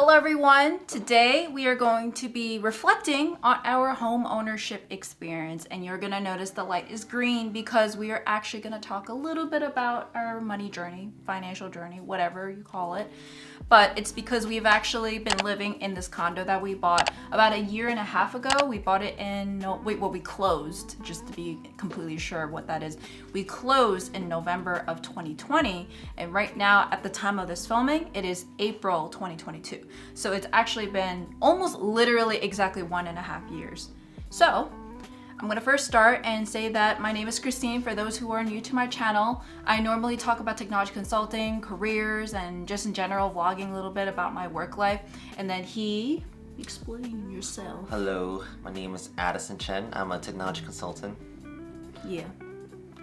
Hello everyone. Today we are going to be reflecting on our home ownership experience, and you're going to notice the light is green because we are actually going to talk a little bit about our money journey, financial journey, whatever you call it. But it's because we've actually been living in this condo that we bought about a year and a half ago. We bought it we closed, just to be completely sure what that is. We closed in November of 2020, and right now at the time of this filming, it is April 2022. So it's actually been almost literally exactly 1.5 years. So I'm going to first start and say that my name is Christine. For those who are new to my channel, I normally talk about technology consulting, careers, and just in general vlogging a little bit about my work life. And then explain yourself. Hello, my name is Addison Chen. I'm a technology consultant. Yeah.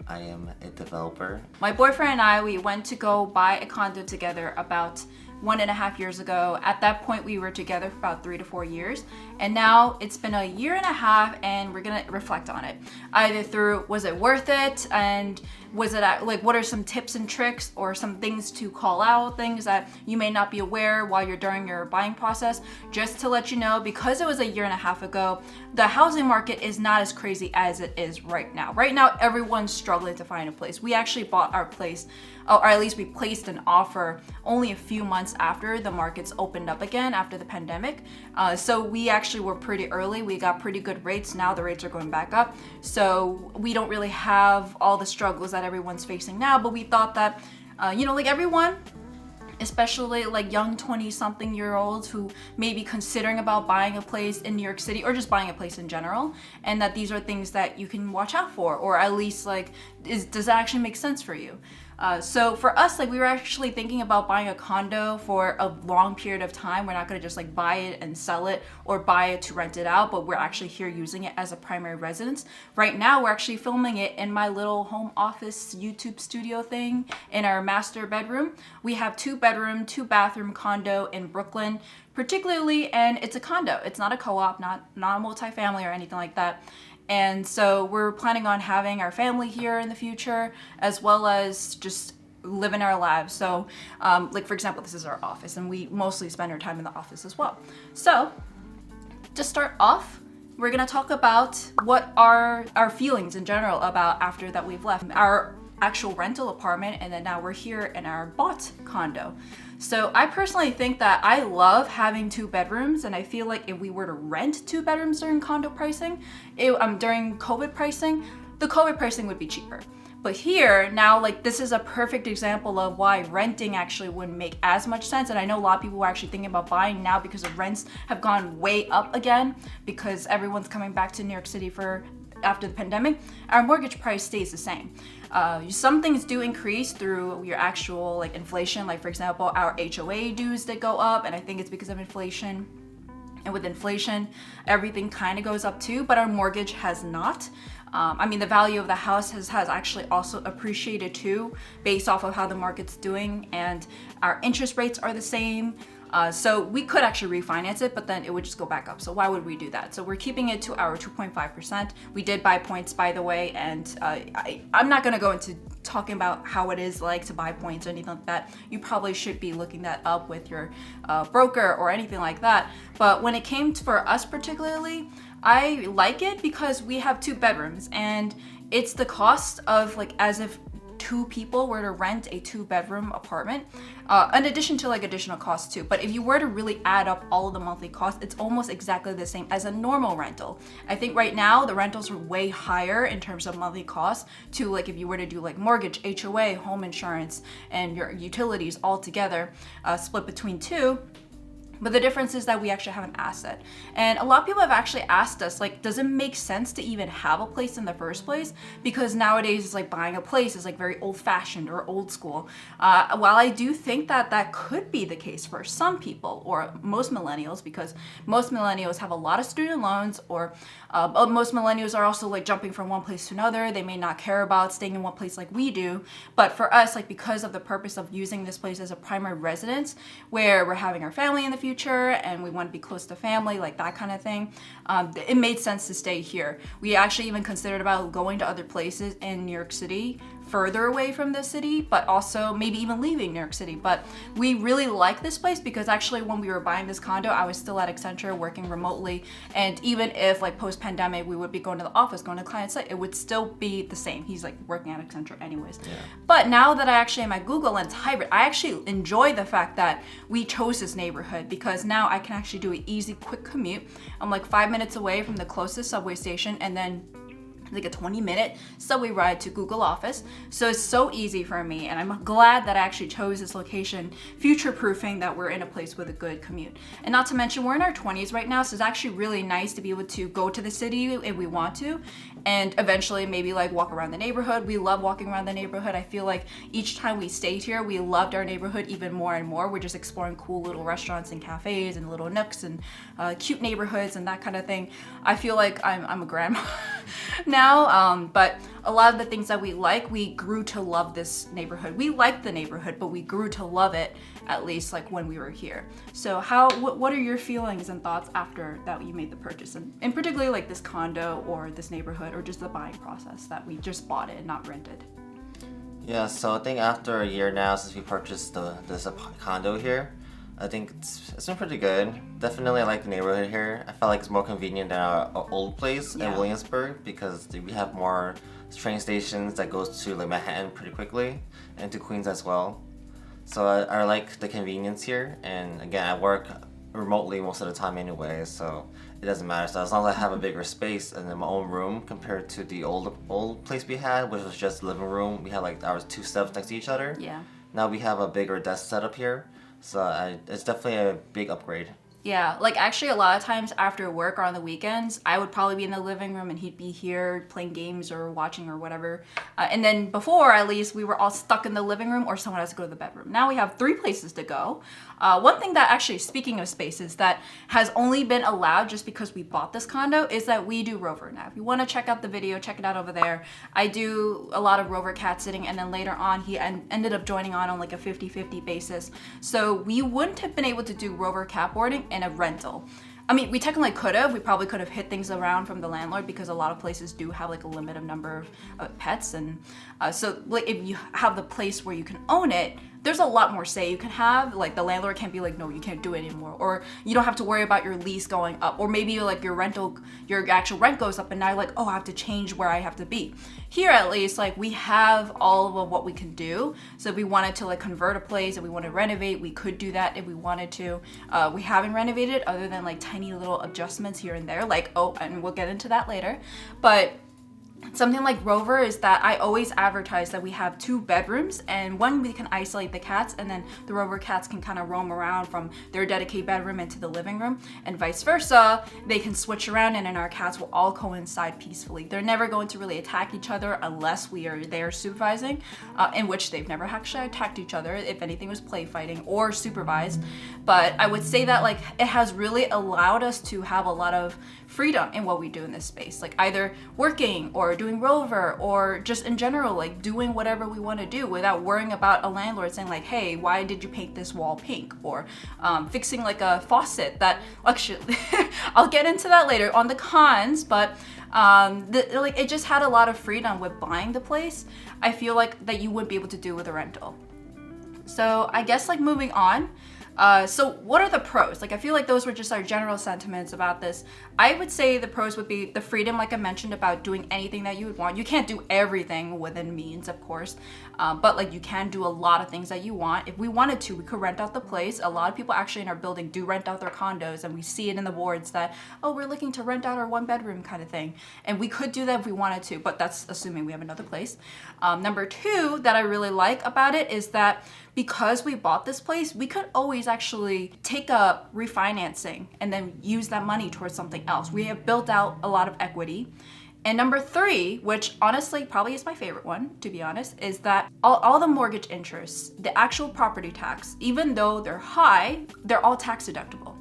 I am a developer. My boyfriend and I, we went to go buy a condo together about 1.5 years ago. At that point, we were together for about 3 to 4 years. And now it's been a year and a half, and we're gonna reflect on it. Either through, was it worth it? And was it like, what are some tips and tricks or some things to call out, things that you may not be aware while you're during your buying process? Just to let you know, because it was a year and a half ago, the housing market is not as crazy as it is right now. Right now, everyone's struggling to find a place. We actually bought our place, or at least we placed an offer only a few months after the markets opened up again after the pandemic. So we actually were pretty early. We got pretty good rates. Now the rates are going back up. So we don't really have all the struggles that everyone's facing now, but we thought that, like everyone, especially like young 20-something-year-olds who may be considering about buying a place in New York City or just buying a place in general, and that these are things that you can watch out for, or at least like, does that actually make sense for you? So for us, like we were actually thinking about buying a condo for a long period of time. We're not going to just like buy it and sell it or buy it to rent it out, but we're actually here using it as a primary residence. Right now, we're actually filming it in my little home office YouTube studio thing in our master bedroom. We have 2-bedroom, 2-bathroom condo in Brooklyn, particularly, and it's a condo. It's not a co-op, not a multifamily or anything like that. And so we're planning on having our family here in the future, as well as just living our lives. So like for example, this is our office, and we mostly spend our time in the office as well. So to start off, we're gonna talk about what are our feelings in general about after that we've left our actual rental apartment, and then now we're here in our bought condo. So I personally think that I love having 2 bedrooms, and I feel like if we were to rent 2 bedrooms during condo pricing, during COVID pricing, the COVID pricing would be cheaper. But here, now, like this is a perfect example of why renting actually wouldn't make as much sense. And I know a lot of people are actually thinking about buying now because the rents have gone way up again because everyone's coming back to New York City after the pandemic. Our mortgage price stays the same. Some things do increase through your actual like inflation, like for example our HOA dues that go up, and I think it's because of inflation. And with inflation, everything kind of goes up too, but our mortgage has not. The value of the house has actually also appreciated too, based off of how the market's doing, and our interest rates are the same. So we could actually refinance it, but then it would just go back up. So why would we do that? So we're keeping it to our 2.5%. We did buy points, by the way, and I'm not going to go into talking about how it is like to buy points or anything like that. You probably should be looking that up with your broker or anything like that. But when it came for us particularly, I like it because we have 2 bedrooms, and it's the cost of like as if 2 people were to rent a 2-bedroom apartment, in addition to like additional costs too. But if you were to really add up all of the monthly costs, it's almost exactly the same as a normal rental. I think right now the rentals are way higher in terms of monthly costs to like if you were to do like mortgage, HOA, home insurance, and your utilities all together, split between 2. But the difference is that we actually have an asset. And a lot of people have actually asked us, like, does it make sense to even have a place in the first place? Because nowadays it's like buying a place is like very old fashioned or old school. While I do think that that could be the case for some people or most millennials, because most millennials have a lot of student loans, or most millennials are also like jumping from one place to another. They may not care about staying in one place like we do. But for us, like because of the purpose of using this place as a primary residence where we're having our family in the future and we want to be close to family, like that kind of thing, it made sense to stay here. We actually even considered about going to other places in New York City further away from the city, but also maybe even leaving New York City. But we really like this place because actually when we were buying this condo, I was still at Accenture working remotely. And even if like post-pandemic, we would be going to the office, going to client site, it would still be the same. He's like working at Accenture anyways. Yeah. But now that I actually am at Google and it's hybrid, I actually enjoy the fact that we chose this neighborhood because now I can actually do an easy, quick commute. I'm like 5 minutes away from the closest subway station and then like a 20-minute subway ride to Google office. So it's so easy for me, and I'm glad that I actually chose this location, future-proofing that we're in a place with a good commute. And not to mention, we're in our 20s right now, so it's actually really nice to be able to go to the city if we want to, and eventually maybe like walk around the neighborhood. We love walking around the neighborhood. I feel like each time we stayed here, we loved our neighborhood even more and more. We're just exploring cool little restaurants and cafes and little nooks and cute neighborhoods and that kind of thing. I feel like I'm a grandma now, but a lot of the things that we grew to love this neighborhood. We liked the neighborhood, but we grew to love it, at least like when we were here. So what are your feelings and thoughts after that you made the purchase, and particularly like this condo or this neighborhood or just the buying process that we just bought it and not rented? Yeah, so I think after a year now since we purchased this condo here, I think it's been pretty good. Definitely I like the neighborhood here. I felt like it's more convenient than our old place in Williamsburg because we have more train stations that goes to like Manhattan pretty quickly and to Queens as well. So I like the convenience here, and again, I work remotely most of the time anyway, so it doesn't matter. So as long as I have a bigger space and in my own room compared to the old place we had, which was just the living room, we had like our two steps next to each other. Yeah. Now we have a bigger desk setup here. So it's definitely a big upgrade. Yeah, like actually a lot of times after work or on the weekends, I would probably be in the living room and he'd be here playing games or watching or whatever. And then before, at least, we were all stuck in the living room or someone has to go to the bedroom. Now we have 3 places to go. One thing that actually, speaking of spaces, that has only been allowed just because we bought this condo is that we do Rover now. If you want to check out the video, check it out over there. I do a lot of Rover cat sitting, and then later on he ended up joining on like a 50-50 basis. So we wouldn't have been able to do Rover cat boarding in a rental. I mean, we technically could have. We probably could have hit things around from the landlord because a lot of places do have like a limited number of pets. And so like if you have the place where you can own it, there's a lot more say you can have. Like the landlord can't be like, no, you can't do it anymore. Or you don't have to worry about your lease going up. Or maybe like your actual rent goes up and now you're like, oh, I have to change where I have to be. Here at least, like we have all of what we can do. So if we wanted to like convert a place, if we want to renovate, we could do that if we wanted to. We haven't renovated other than like tiny little adjustments here and there. Like, oh, and we'll get into that later. But something like Rover is that I always advertise that we have 2 bedrooms, and one we can isolate the cats, and then the Rover cats can kind of roam around from their dedicated bedroom into the living room, and vice versa. They can switch around, and then our cats will all coincide peacefully. They're never going to really attack each other unless we are there supervising, in which they've never actually attacked each other. If anything, was play fighting or supervised. But I would say that like it has really allowed us to have a lot of freedom in what we do in this space, like either working or doing Rover or just in general like doing whatever we want to do without worrying about a landlord saying like, hey, why did you paint this wall pink, or fixing like a faucet that actually I'll get into that later on the cons. But like it just had a lot of freedom with buying the place. I feel like that you wouldn't be able to do with a rental. So I guess like moving on. So what are the pros? Like I feel like those were just our general sentiments about this. I would say the pros would be the freedom, like I mentioned, about doing anything that you would want. You can't do everything within means, of course, but like you can do a lot of things that you want. If we wanted to, we could rent out the place. A lot of people actually in our building do rent out their condos, and we see it in the boards that, oh, we're looking to rent out our 1-bedroom kind of thing. And we could do that if we wanted to, but that's assuming we have another place. Number 2 that I really like about it is that because we bought this place, we could always actually take up refinancing and then use that money towards something else. We have built out a lot of equity. And number 3, which honestly probably is my favorite one, to be honest, is that all the mortgage interests, the actual property tax, even though they're high, they're all tax deductible.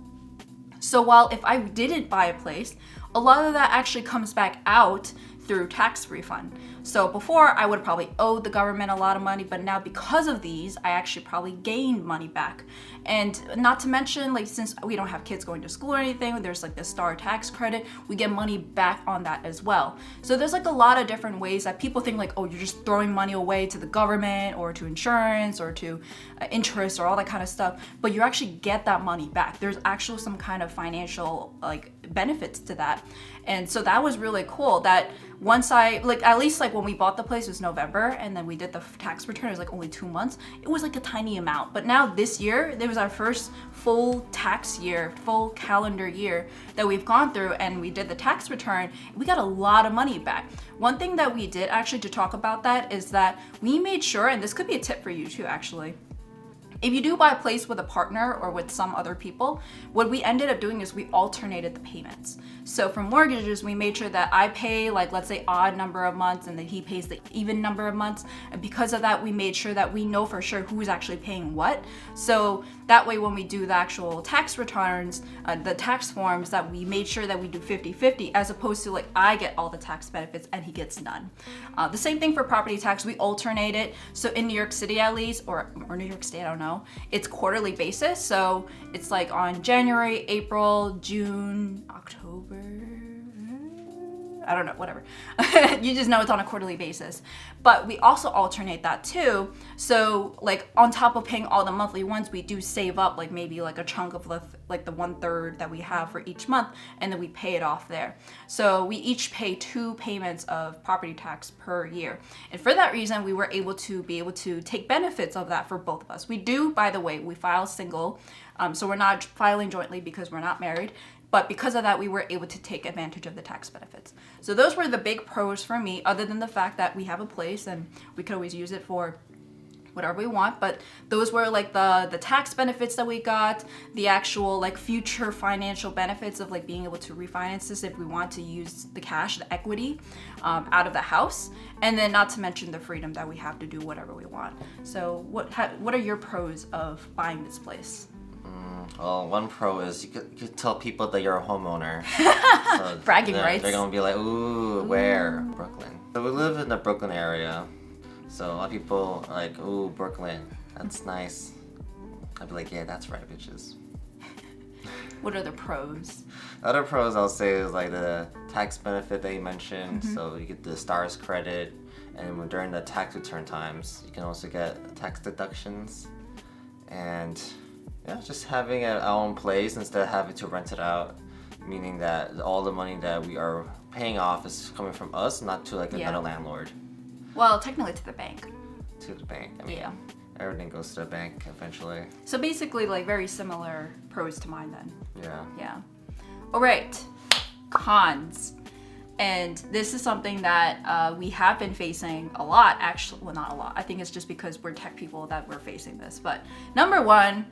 So while if I didn't buy a place, a lot of that actually comes back out through tax refund. So before I would have probably owed the government a lot of money, but now because of these, I actually probably gained money back. And not to mention, like, since we don't have kids going to school or anything, there's like the STAR tax credit, we get money back on that as well. So there's like a lot of different ways that people think like, oh, you're just throwing money away to the government or to insurance or to interest or all that kind of stuff, but you actually get that money back. There's actually some kind of financial like benefits to that. And so that was really cool that once I, like, at least like when we bought the place, it was November, and then we did the tax return, it was like only 2 months. It was like a tiny amount. But now this year, there was our first full tax year, full calendar year that we've gone through, and we did the tax return. We got a lot of money back. One thing that we did actually to talk about that is that we made sure, and this could be a tip for you too actually, if you do buy a place with a partner or with some other people, what we ended up doing is we alternated the payments. So for mortgages, we made sure that I pay, like, let's say odd number of months, and then he pays the even number of months. And because of that, we made sure that we know for sure who's actually paying what. So that way, when we do the actual tax returns, the tax forms, that we made sure that we do 50-50, as opposed to like I get all the tax benefits and he gets none. The same thing for property tax, we alternate it. So in New York City at least, or New York State, I don't know, it's quarterly basis. So it's like on January, April, June, October, I don't know, whatever. You just know it's on a quarterly basis. But we also alternate that too. So like on top of paying all the monthly ones, we do save up like maybe like a chunk of the 1/3 that we have for each month, and then we pay it off there. So we each pay 2 payments of property tax per year. And for that reason, we were able to take benefits of that for both of us. We do, by the way, we file single. So we're not filing jointly because we're not married. But because of that, we were able to take advantage of the tax benefits. So those were the big pros for me, other than the fact that we have a place and we could always use it for whatever we want. But those were like the tax benefits that we got, the actual like future financial benefits of like being able to refinance this if we want to use the cash, the equity out of the house. And then not to mention the freedom that we have to do whatever we want. So what are your pros of buying this place? Well, one pro is you could tell people that you're a homeowner. So bragging rights. They're gonna be like, ooh, where? Brooklyn. So we live in the Brooklyn area. So a lot of people are like, ooh, Brooklyn, that's nice. I'd be like, yeah, that's right, bitches. What are the pros? Other pros I'll say is like the tax benefit that you mentioned. So you get the STARS credit, and during the tax return times, you can also get tax deductions. And yeah, just having our own place instead of having to rent it out, meaning that all the money that we are paying off is coming from us, not to like another landlord. Well, technically to the bank. To the bank. I mean, everything goes to the bank eventually. So basically, like very similar pros to mine then. Yeah. Yeah. All right. Cons. And this is something that we have been facing a lot, actually. Well, not a lot. I think it's just because we're tech people that we're facing this. But number one,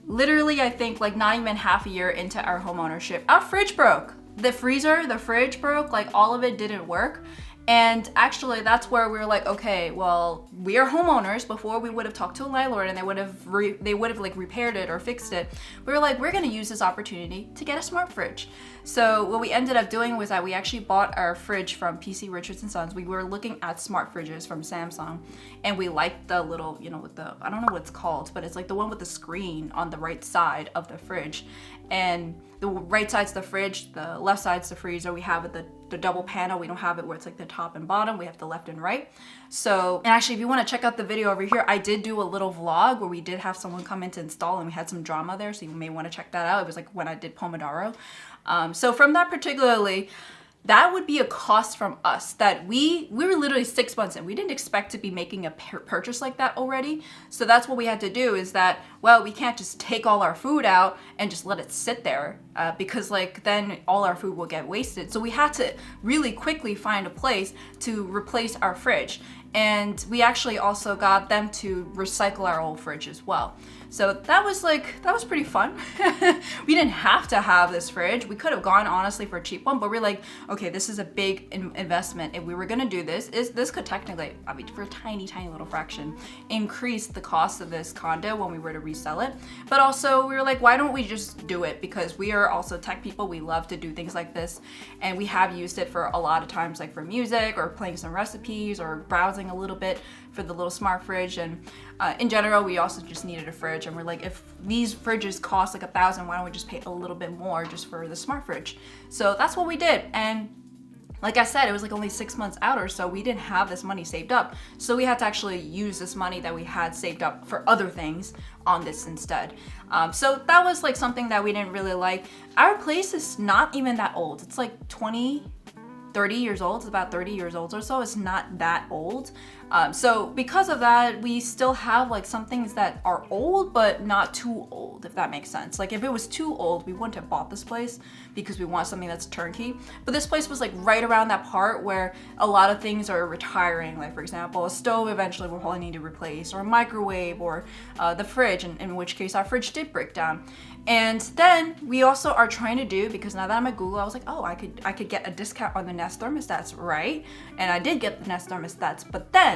literally, I think like not even half a year into our home ownership, our fridge broke. The fridge broke, like all of it didn't work. And actually, that's where we were like, okay, well, we are homeowners. Before we would have talked to a landlord and they would have like repaired it or fixed it. We were like, we're gonna use this opportunity to get a smart fridge. So what we ended up doing was that we actually bought our fridge from PC Richards & Sons. We were looking at smart fridges from Samsung, and we liked the little, with the, I don't know what it's called, but it's like the one with the screen on the right side of the fridge. And the right side's the fridge, the left side's the freezer. We have it the double panel. We don't have it where it's like the top and bottom. We have the left and right. So, and actually, if you want to check out the video over here, I did do a little vlog where we did have someone come in to install, and we had some drama there. So you may want to check that out. It was like when I did Pomodoro. So from that particularly, that would be a cost from us that we were literally 6 months in. We didn't expect to be making a purchase like that already. So that's what we had to do is that, well, we can't just take all our food out and just let it sit there because like then all our food will get wasted. So we had to really quickly find a place to replace our fridge. And we actually also got them to recycle our old fridge as well. So that was pretty fun. We didn't have to have this fridge. We could have gone honestly for a cheap one, but we're like, okay, this is a big investment. If we were gonna do this, this could technically, I mean, for a tiny, tiny little fraction, increase the cost of this condo when we were to resell it. But also we were like, why don't we just do it? Because we are also tech people. We love to do things like this. And we have used it for a lot of times, like for music or playing some recipes or browsing a little bit for the little smart fridge. And in general, we also just needed a fridge. And we're like, if these fridges cost like $1,000, why don't we just pay a little bit more just for the smart fridge? So that's what we did. And like I said, it was like only 6 months out or so. We didn't have this money saved up. So we had to actually use this money that we had saved up for other things on this instead. So that was like something that we didn't really like. Our place is not even that old. It's like 30 years old. It's about 30 years old or so. It's not that old. So because of that, we still have like some things that are old, but not too old, if that makes sense. Like if it was too old, we wouldn't have bought this place because we want something that's turnkey. But this place was like right around that part where a lot of things are retiring. Like for example, a stove eventually we'll probably need to replace, or a microwave, or the fridge, in which case our fridge did break down. And then we also are trying to do, because now that I'm at Google, I was like, oh, I could get a discount on the Nest thermostats, right? And I did get the Nest thermostats, but then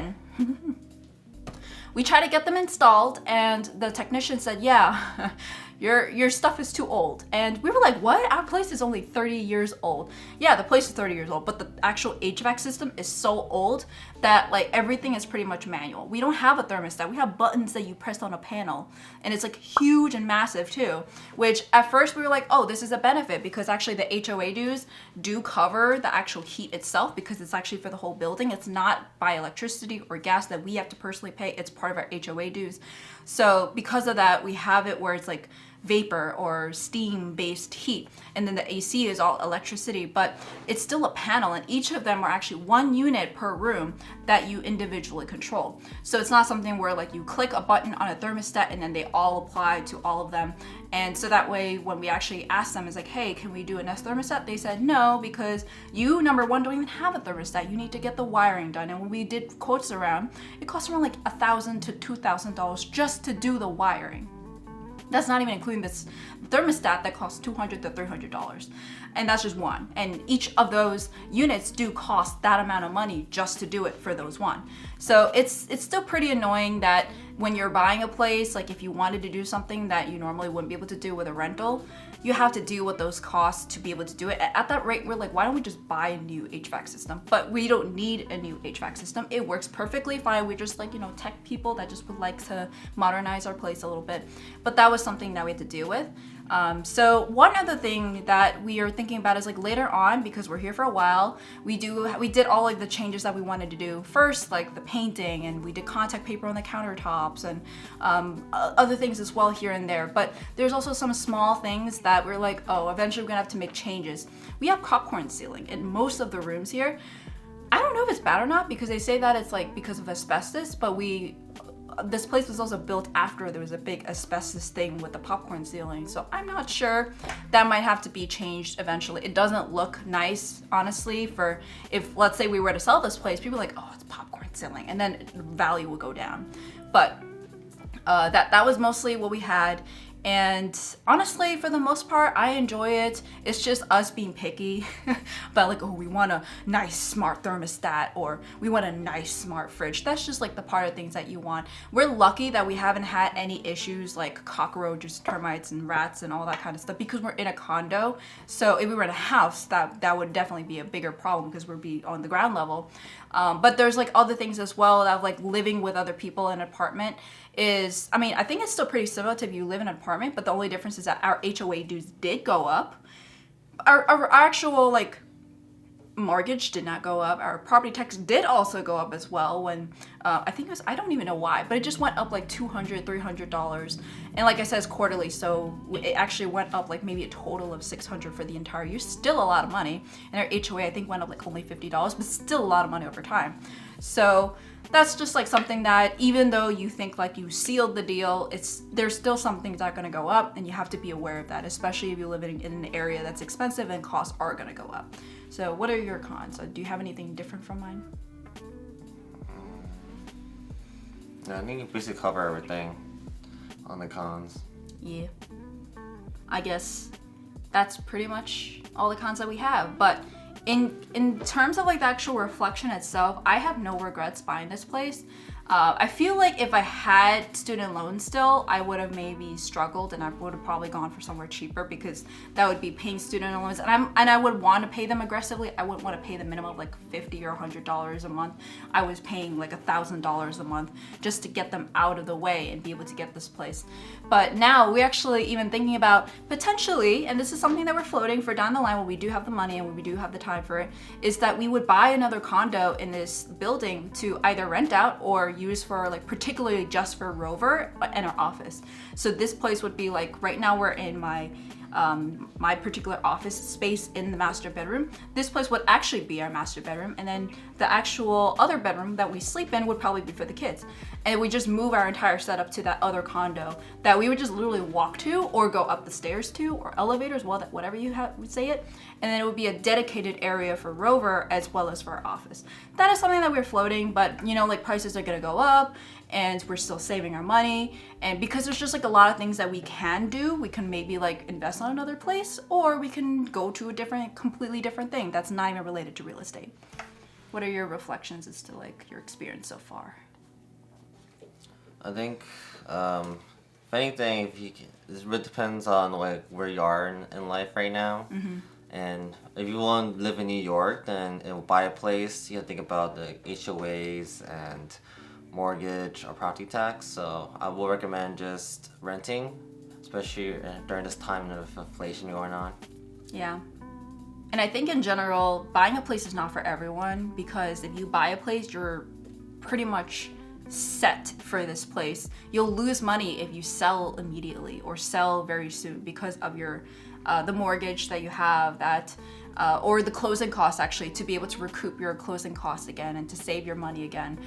we tried to get them installed, and the technician said, yeah, your stuff is too old. And we were like, what? Our place is only 30 years old. Yeah, the place is 30 years old, but the actual HVAC system is so old that like everything is pretty much manual. We don't have a thermostat. We have buttons that you press on a panel, and it's like huge and massive too, which at first we were like, oh, this is a benefit, because actually the HOA dues do cover the actual heat itself, because it's actually for the whole building. It's not by electricity or gas that we have to personally pay. It's part of our HOA dues. So because of that, we have it where it's like vapor or steam based heat, and then the AC is all electricity, but it's still a panel, and each of them are actually one unit per room that you individually control. So it's not something where like you click a button on a thermostat and then they all apply to all of them. And so that way when we actually asked them, it's like, hey, can we do a Nest thermostat? They said no, because you, number one, don't even have a thermostat. You need to get the wiring done. And when we did quotes around, it costs around like $1,000 to $2,000 just to do the wiring. That's not even including this thermostat that costs $200 to $300. And that's just one. And each of those units do cost that amount of money just to do it for those one. So it's still pretty annoying that when you're buying a place, like if you wanted to do something that you normally wouldn't be able to do with a rental, you have to deal with those costs to be able to do it. At that rate, we're like, why don't we just buy a new HVAC system? But we don't need a new HVAC system. It works perfectly fine. We're just like, tech people that just would like to modernize our place a little bit. But that was something that we had to deal with. So one other thing that we are thinking about is like later on, because we're here for a while, we did all like the changes that we wanted to do first, like the painting, and we did contact paper on the countertops, and other things as well here and there. But there's also some small things that we're like, oh, eventually we're gonna have to make changes. We have popcorn ceiling in most of the rooms here. I don't know if it's bad or not, because they say that it's like because of asbestos, but this place was also built after there was a big asbestos thing with the popcorn ceiling. So I'm not sure. That might have to be changed eventually. It doesn't look nice, honestly, for if, let's say we were to sell this place, people are like, oh, it's popcorn ceiling, and then value will go down. But that was mostly what we had. And honestly, for the most part, I enjoy it. It's just us being picky about like, oh, we want a nice smart thermostat, or we want a nice smart fridge. That's just like the part of things that you want. We're lucky that we haven't had any issues like cockroaches, termites, and rats and all that kind of stuff, because we're in a condo. So if we were in a house, that would definitely be a bigger problem, because we'd be on the ground level. But there's like other things as well, that like living with other people in an apartment is, I mean, I think it's still pretty similar to if you live in an apartment, but the only difference is that our HOA dues did go up. Our actual like mortgage did not go up. Our property tax did also go up as well, when I think it was, I don't even know why, but it just went up like $200, $300. And like I said, it's quarterly, so it actually went up like maybe a total of $600 for the entire year. Still a lot of money. And our HOA, I think, went up like only $50, but still a lot of money over time. So that's just like something that, even though you think like you sealed the deal, there's still some things that are gonna go up, and you have to be aware of that, especially if you live in an area that's expensive and costs are gonna go up. So what are your cons? Do you have anything different from mine? Yeah, I think you basically cover everything on the cons. Yeah. I guess that's pretty much all the cons that we have. But in terms of like the actual reflection itself, I have no regrets buying this place. I feel like if I had student loans still, I would have maybe struggled and I would have probably gone for somewhere cheaper because that would be paying student loans, and I would want to pay them aggressively. I wouldn't want to pay the minimum of like $50 or $100 a month. I was paying like $1,000 a month just to get them out of the way and be able to get this place. But now we're actually even thinking about potentially, and this is something that we're floating for down the line when we do have the money and when we do have the time for it, is that we would buy another condo in this building to either rent out or use for like particularly just for Rover and our office. So this place would be like, right now we're in my particular office space in the master bedroom. This place would actually be our master bedroom, and then the actual other bedroom that we sleep in would probably be for the kids. And we just move our entire setup to that other condo that we would just literally walk to or go up the stairs to, or elevators, well, whatever you would say it. And then it would be a dedicated area for Rover as well as for our office. That is something that we're floating, but you know, like prices are gonna go up and we're still saving our money. And because there's just like a lot of things that we can do, we can maybe like invest on another place, or we can go to a completely different thing that's not even related to real estate. What are your reflections as to like your experience so far? I think, if anything, it really depends on like where you are in life right now. And if you want to live in New York, then buy a place. You have to think about the HOAs and mortgage or property tax. So I will recommend just renting, especially during this time of inflation going on. Yeah. And I think in general, buying a place is not for everyone, because if you buy a place, you're pretty much set for this place. You'll lose money if you sell immediately or sell very soon because of your the mortgage that you have, that or the closing costs, actually, to be able to recoup your closing costs again and to save your money again.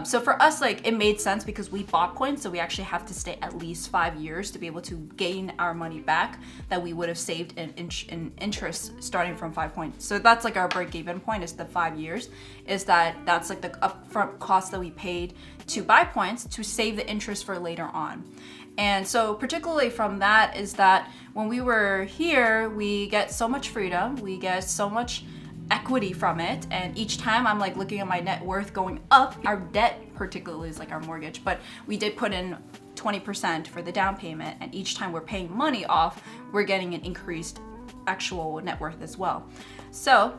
So for us, like, it made sense because we bought points, so we actually have to stay at least 5 years to be able to gain our money back that we would have saved in interest starting from 5 points. So that's like our break-even point, is the 5 years, that's like the upfront cost that we paid to buy points to save the interest for later on. And so particularly from that is that when we were here, we get so much freedom, we get so much equity from it, and each time I'm like looking at my net worth going up. Our debt particularly is like our mortgage, but we did put in 20% for the down payment, and each time we're paying money off, we're getting an increased actual net worth as well. So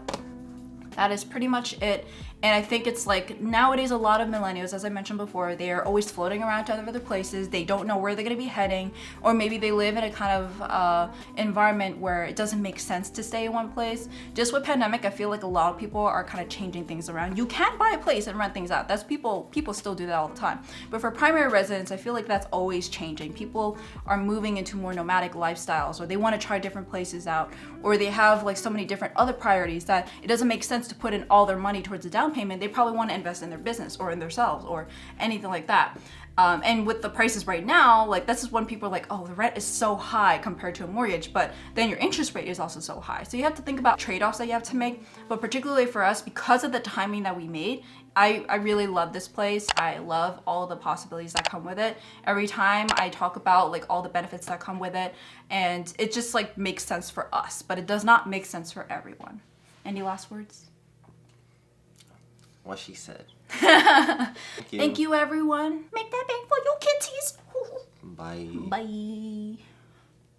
that is pretty much it. And I think it's like nowadays a lot of millennials, as I mentioned before, they're always floating around to other places. They don't know where they're going to be heading, or maybe they live in a kind of environment where it doesn't make sense to stay in one place. Just with pandemic, I feel like a lot of people are kind of changing things around. You can buy a place and rent things out. That's people still do that all the time. But for primary residence, I feel like that's always changing. People are moving into more nomadic lifestyles, or they want to try different places out, or they have like so many different other priorities that it doesn't make sense to put in all their money towards the down payment. They probably want to invest in their business or in themselves or anything like that. And with the prices right now, like this is when people are like, oh, the rent is so high compared to a mortgage, but then your interest rate is also so high. So you have to think about trade-offs that you have to make. But particularly for us, because of the timing that we made, I really love this place. I love all the possibilities that come with it. Every time I talk about like all the benefits that come with it, and it just like makes sense for us, but it does not make sense for everyone. Any last words? What she said. Thank you, everyone. Make that bank for your kitties. Bye. Bye.